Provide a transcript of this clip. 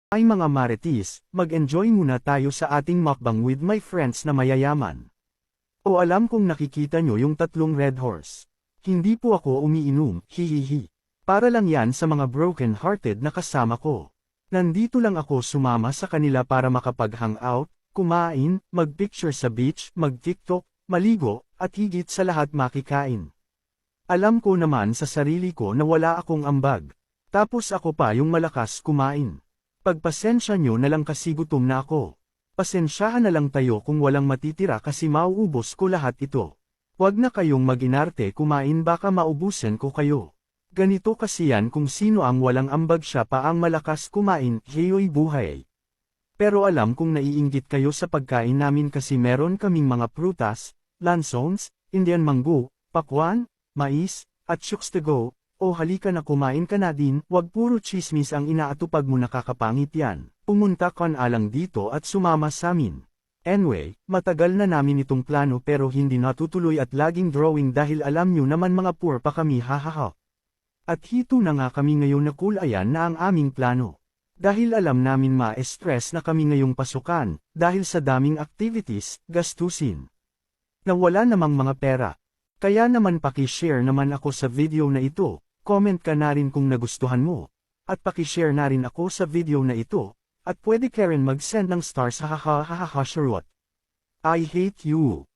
Ay mga marites, mag-enjoy muna tayo sa ating mukbang with my friends na mayayaman. O alam kong nakikita nyo yung tatlong red horse. Hindi po ako umiinom, hihihi. Para lang yan sa mga broken-hearted na kasama ko. Nandito lang ako sumama sa kanila para makapag-hangout, kumain, mag-picture sa beach, mag-TikTok, maligo, at higit sa lahat makikain. Alam ko naman sa sarili ko na wala akong ambag. Tapos ako pa yung malakas kumain. Pagpasensya nyo na lang kasi gutom na ako. Pasensyahan na lang tayo kung walang matitira kasi mauubos ko lahat ito. Huwag na kayong mag-inarte kumain baka maubusan ko kayo. Ganito kasi yan kung sino ang walang ambag siya pa ang malakas kumain, heyo'y buhay. Pero alam kong naiinggit kayo sa pagkain namin kasi meron kaming mga prutas, lansons, Indian mango, pakwan, mais, at chooks to go. O halika na kumain ka na din, wag puro chismis ang inaatupag mo nakakapangit yan. Pumunta ka na lang dito at sumama sa amin. Anyway, matagal na namin itong plano pero hindi natutuloy at laging drawing dahil alam nyo naman mga poor pa kami hahaha. At hito na nga kami ngayon na kulayan na ang aming plano. Dahil alam namin ma-stress na kami ngayong pasukan, dahil sa daming activities, gastusin. Nawala namang mga pera. Kaya naman paki-share naman ako sa video na ito. Comment ka na rin kung nagustuhan mo. At paki-share na rin ako sa video na ito. At pwede ka rin mag-send ng stars hahaha charot. I hate you.